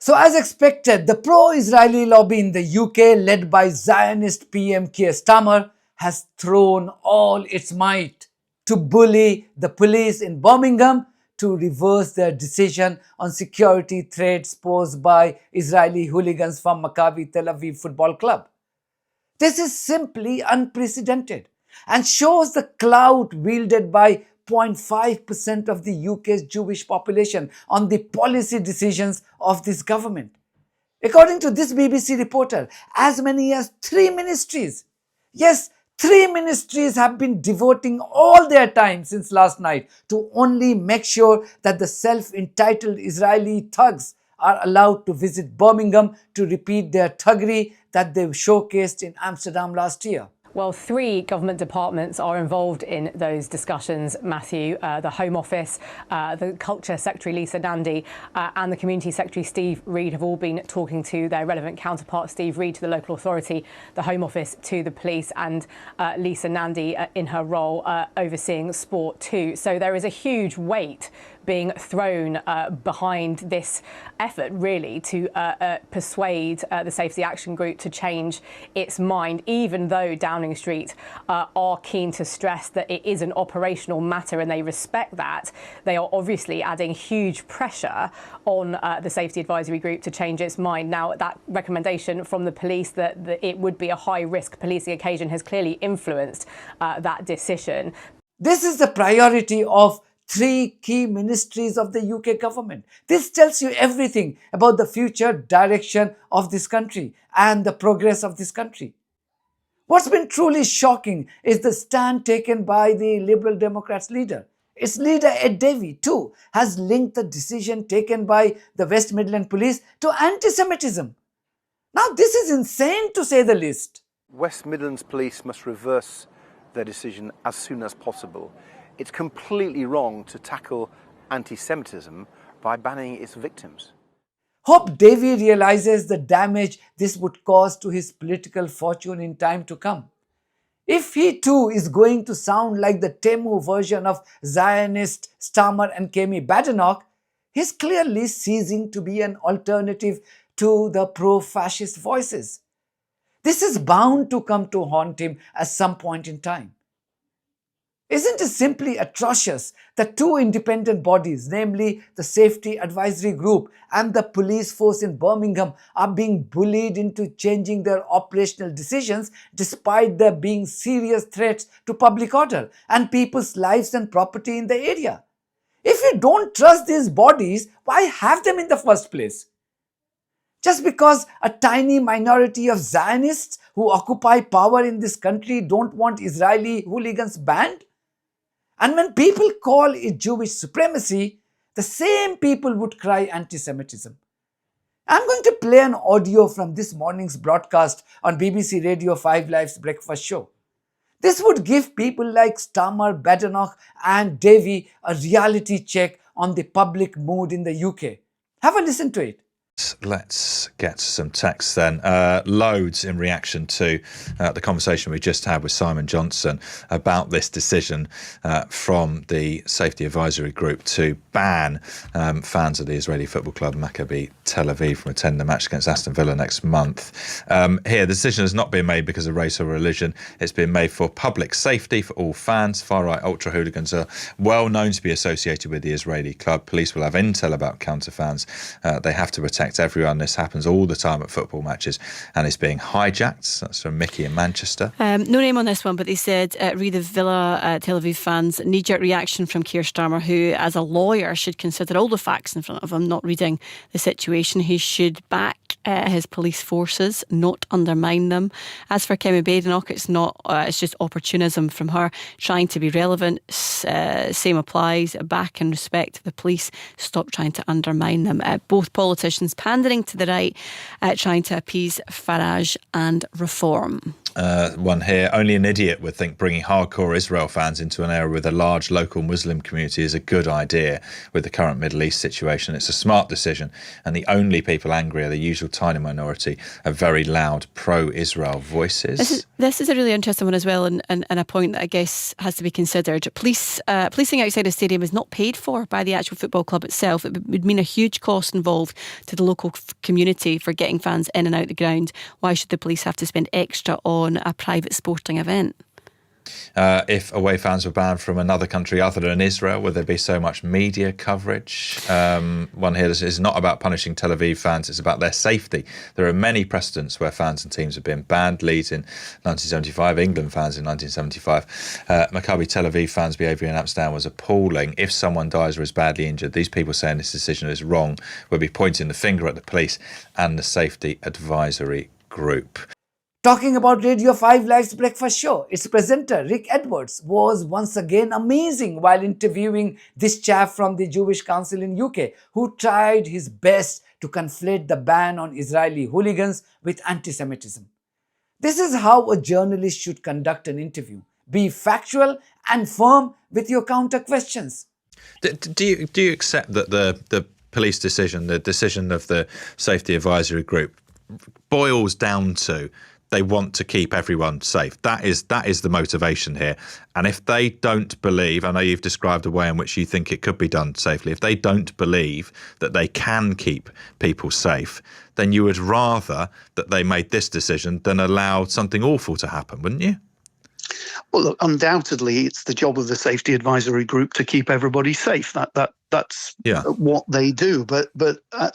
So as expected, the pro-Israeli lobby in the UK, led by Zionist PM Keir Starmer, has thrown all its might to bully the police in Birmingham to reverse their decision on security threats posed by Israeli hooligans from Maccabi Tel Aviv football club. This is simply unprecedented and shows the clout wielded by 0.5% of the UK's Jewish population on the policy decisions of this government. According to this BBC reporter, as many as 3 ministries, yes, 3 ministries have been devoting all their time since last night to only make sure that the self-entitled Israeli thugs are allowed to visit Birmingham to repeat their thuggery that they showcased in Amsterdam last year. Well, 3 government departments are involved in those discussions, Matthew. The Home Office, the Culture Secretary Lisa Nandy and the Community Secretary Steve Reid have all been talking to their relevant counterparts. Steve Reid to the local authority, the Home Office to the police, and Lisa Nandy in her role overseeing sport too. So there is a huge weight being thrown behind this effort, really, to persuade the Safety Action Group to change its mind, even though Downing Street are keen to stress that it is an operational matter and they respect that. They are obviously adding huge pressure on the Safety Advisory Group to change its mind. Now, that recommendation from the police that it would be a high-risk policing occasion has clearly influenced that decision. This is the priority of 3 key ministries of the UK government. This tells you everything about the future direction of this country and the progress of this country. What's been truly shocking is the stand taken by the Liberal Democrats leader. Its leader, Ed Davey, too, has linked the decision taken by the West Midlands police to anti-Semitism. Now, this is insane to say the least. West Midlands police must reverse their decision as soon as possible. It's completely wrong to tackle anti-Semitism by banning its victims. Hope Davey realizes the damage this would cause to his political fortune in time to come. If he too is going to sound like the Temu version of Zionist Starmer and Kemi Badenoch, he's clearly ceasing to be an alternative to the pro-fascist voices. This is bound to come to haunt him at some point in time. Isn't it simply atrocious that 2 independent bodies, namely the Safety Advisory Group and the police force in Birmingham, are being bullied into changing their operational decisions despite there being serious threats to public order and people's lives and property in the area? If you don't trust these bodies, why have them in the first place? Just because a tiny minority of Zionists who occupy power in this country don't want Israeli hooligans banned? And when people call it Jewish supremacy, the same people would cry anti-Semitism. I'm going to play an audio from this morning's broadcast on BBC Radio 5 Live's Breakfast Show. This would give people like Starmer, Badenoch and Davey a reality check on the public mood in the UK. Have a listen to it. Let's get some text then. Loads in reaction to the conversation we just had with Simon Johnson about this decision from the Safety Advisory Group to ban fans of the Israeli football club Maccabi Tel Aviv from attending the match against Aston Villa next month. Here, the decision has not been made because of race or religion. It's been made for public safety for all fans. Far-right ultra-hooligans are well known to be associated with the Israeli club. Police will have intel about counter-fans. They have to protect everyone. This happens all the time at football matches and it's being hijacked. That's from Mickey in Manchester. No name on this one, but they said read the Villa Tel Aviv fans knee-jerk reaction from Keir Starmer, who as a lawyer should consider all the facts in front of him, not reading the situation. He should back his police forces, not undermine them. As for Kemi Badenoch, it's just opportunism from her, trying to be relevant. Same applies. Back and respect the police. Stop trying to undermine them. Both politicians pandering to the right, trying to appease Farage and reform. One here, only an idiot would think bringing hardcore Israel fans into an area with a large local Muslim community is a good idea with the current Middle East situation. It's a smart decision, and the only people angry are the usual tiny minority of very loud pro-Israel voices. This is a really interesting one as well, and a point that I guess has to be considered. Policing outside a stadium is not paid for by the actual football club itself. It would mean a huge cost involved to the local community for getting fans in and out the ground. Why should the police have to spend extra on a private sporting event? If away fans were banned from another country other than Israel, would there be so much media coverage? One here, this is not about punishing Tel Aviv fans, it's about their safety. There are many precedents where fans and teams have been banned. Leeds in 1975, England fans in 1975. Maccabi Tel Aviv fans' behaviour in Amsterdam was appalling. If someone dies or is badly injured, these people saying this decision is wrong would be pointing the finger at the police and the safety advisory group. Talking about Radio 5 Live's breakfast show, its presenter Rick Edwards was once again amazing while interviewing this chap from the Jewish Council in UK who tried his best to conflate the ban on Israeli hooligans with anti-Semitism. This is how a journalist should conduct an interview. Be factual and firm with your counter questions. Do you accept that the police decision, the decision of the safety advisory group, boils down to they want to keep everyone safe? That is the motivation here. And if they don't believe, I know you've described a way in which you think it could be done safely, if they don't believe that they can keep people safe, then you would rather that they made this decision than allow something awful to happen, wouldn't you? Well, look, undoubtedly, it's the job of the safety advisory group to keep everybody safe. That's what they do. But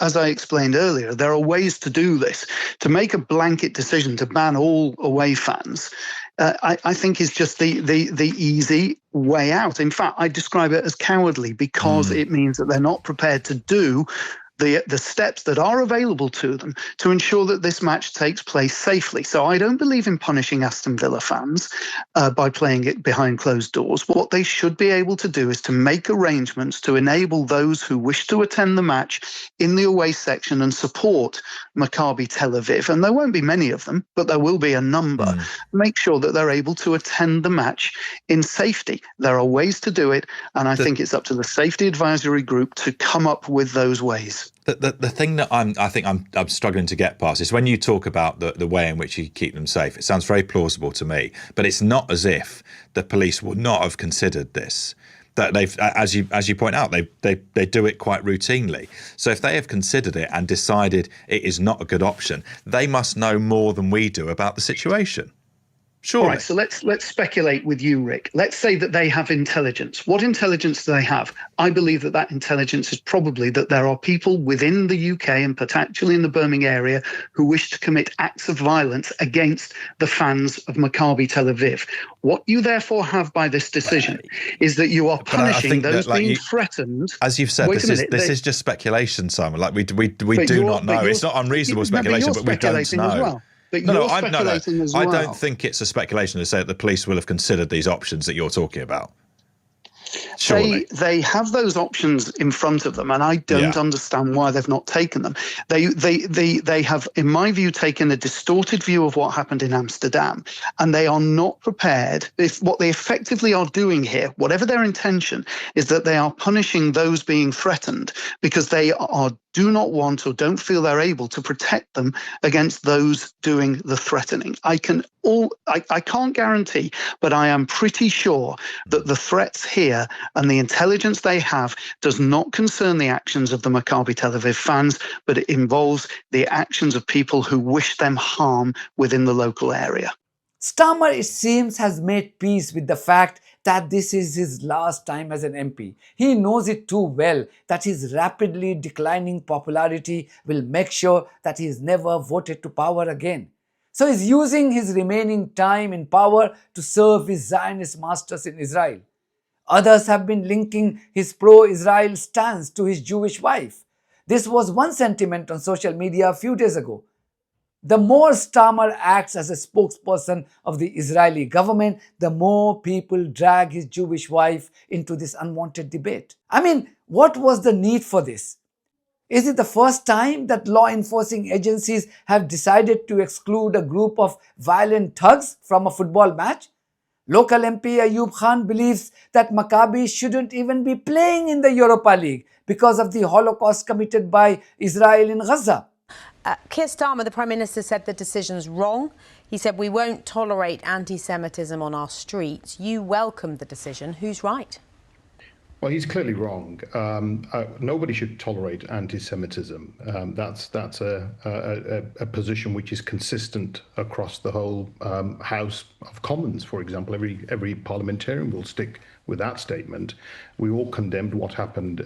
as I explained earlier, there are ways to do this. To make a blanket decision to ban all away fans, I think is just the easy way out. In fact, I describe it as cowardly because it means that they're not prepared to do the steps that are available to them to ensure that this match takes place safely. So I don't believe in punishing Aston Villa fans by playing it behind closed doors. What they should be able to do is to make arrangements to enable those who wish to attend the match in the away section and support Maccabi Tel Aviv. And there won't be many of them, but there will be a number. Make sure that they're able to attend the match in safety. There are ways to do it, and I think it's up to the safety advisory group to come up with those ways. The thing that I'm struggling to get past is when you talk about the way in which you keep them safe. It sounds very plausible to me, but it's not as if the police would not have considered this. That they've, as you point out, they do it quite routinely. So if they have considered it and decided it is not a good option, they must know more than we do about the situation. Surely. All right, so let's speculate with you, Rick. Let's say that they have intelligence. What intelligence do they have? I believe that intelligence is probably that there are people within the UK and potentially in the Birmingham area who wish to commit acts of violence against the fans of Maccabi Tel Aviv. What you therefore have by this decision is that you are punishing those being threatened. As you've said, this is just speculation, Simon. Like we do not know. It's not unreasonable speculation, but we don't know. Well. But I well. don't think it's a speculation to say that the police will have considered these options that you're talking about. Surely. They have those options in front of them, and I don't understand why they've not taken them. They have, in my view, taken a distorted view of what happened in Amsterdam, and they are not prepared. If what they effectively are doing here, whatever their intention, is that they are punishing those being threatened because they do not want or don't feel they're able to protect them against those doing the threatening. I can't guarantee, but I am pretty sure that the threats here and the intelligence they have does not concern the actions of the Maccabi Tel Aviv fans, but it involves the actions of people who wish them harm within the local area. Starmer, it seems, has made peace with the fact that this is his last time as an MP. He knows it too well that his rapidly declining popularity will make sure that he is never voted to power again. So he's using his remaining time in power to serve his Zionist masters in Israel. Others have been linking his pro-Israel stance to his Jewish wife. This was one sentiment on social media a few days ago. The more Starmer acts as a spokesperson of the Israeli government, the more people drag his Jewish wife into this unwanted debate. I mean, what was the need for this? Is it the first time that law enforcing agencies have decided to exclude a group of violent thugs from a football match? Local MP Ayub Khan believes that Maccabi shouldn't even be playing in the Europa League because of the Holocaust committed by Israel in Gaza. Keir Starmer, the Prime Minister, said the decision's wrong. He said, "We won't tolerate anti-Semitism on our streets." You welcomed the decision. Who's right? Well, he's clearly wrong. Nobody should tolerate anti-Semitism. That's a position which is consistent across the whole House of Commons. For example, every parliamentarian will stick with that statement. We all condemned what happened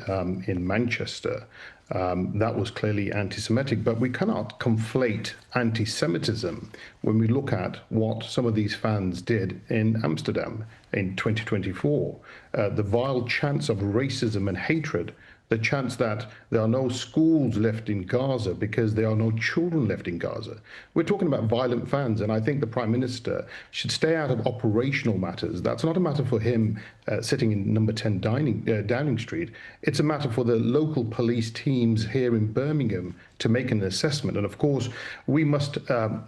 in Manchester. That was clearly anti-Semitic, but we cannot conflate anti-Semitism when we look at what some of these fans did in Amsterdam in 2024. The vile chants of racism and hatred, the chants that there are no schools left in Gaza because there are no children left in Gaza. We're talking about violent fans, and I think the Prime Minister should stay out of operational matters. That's not a matter for him sitting in number 10 Downing Street. It's a matter for the local police teams here in Birmingham to make an assessment. And of course, we must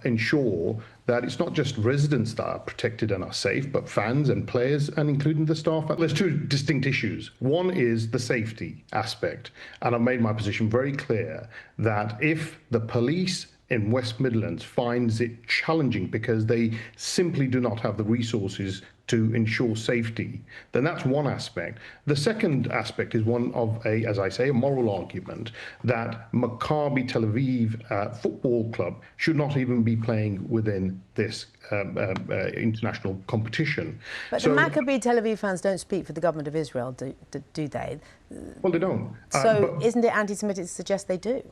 ensure that it's not just residents that are protected and are safe, but fans and players, and including the staff. There's two distinct issues. One is the safety aspect, and I've made my position very clear that if the police in West Midlands finds it challenging because they simply do not have the resources to ensure safety, then that's one aspect. The second aspect is one of as I say, a moral argument that Maccabi Tel Aviv football club should not even be playing within this international competition. But the Maccabi Tel Aviv fans don't speak for the government of Israel, do they? Well, they don't. So isn't it anti-Semitic to suggest they do?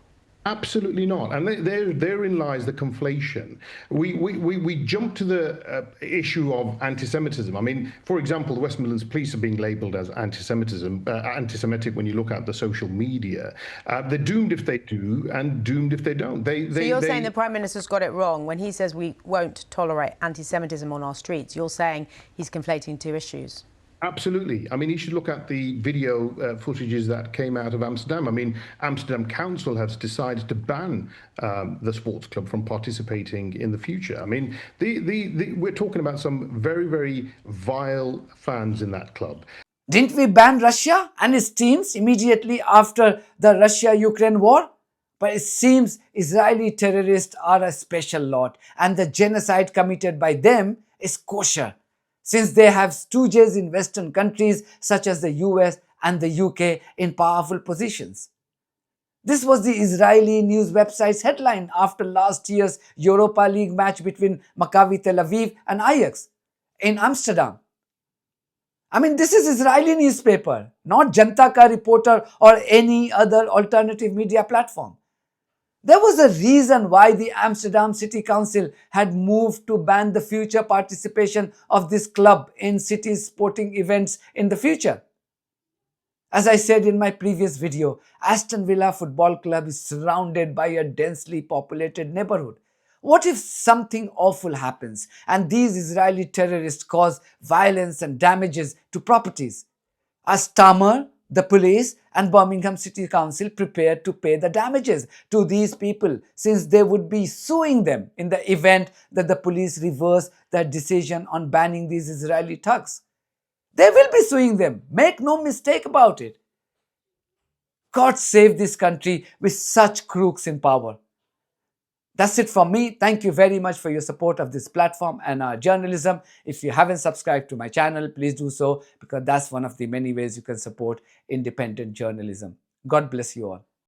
Absolutely not, and therein lies the conflation. We jump to the issue of anti-Semitism. I mean, for example, the West Midlands police are being labelled as anti-Semitic when you look at the social media. They're doomed if they do, and doomed if they don't. So you're saying the Prime Minister's got it wrong when he says we won't tolerate anti-Semitism on our streets. You're saying he's conflating two issues. Absolutely. I mean, you should look at the video footages that came out of Amsterdam. I mean, Amsterdam Council has decided to ban the sports club from participating in the future. I mean, we're talking about some very, very vile fans in that club. Didn't we ban Russia and its teams immediately after the Russia-Ukraine war? But it seems Israeli terrorists are a special lot, and the genocide committed by them is kosher, since they have stooges in Western countries such as the US and the UK in powerful positions. This was the Israeli news website's headline after last year's Europa League match between Maccabi Tel Aviv and Ajax in Amsterdam. I mean, this is Israeli newspaper, not Janta Ka Reporter or any other alternative media platform. There was a reason why the Amsterdam City Council had moved to ban the future participation of this club in city's sporting events in the future. As I said in my previous video, Aston Villa Football Club is surrounded by a densely populated neighborhood. What if something awful happens and these Israeli terrorists cause violence and damages to properties? Are Starmer, the police and Birmingham City Council prepared to pay the damages to these people, since they would be suing them in the event that the police reverse their decision on banning these Israeli thugs? They will be suing them. Make no mistake about it. God save this country with such crooks in power. That's it from me. Thank you very much for your support of this platform and our journalism. If you haven't subscribed to my channel, please do so, because that's one of the many ways you can support independent journalism. God bless you all.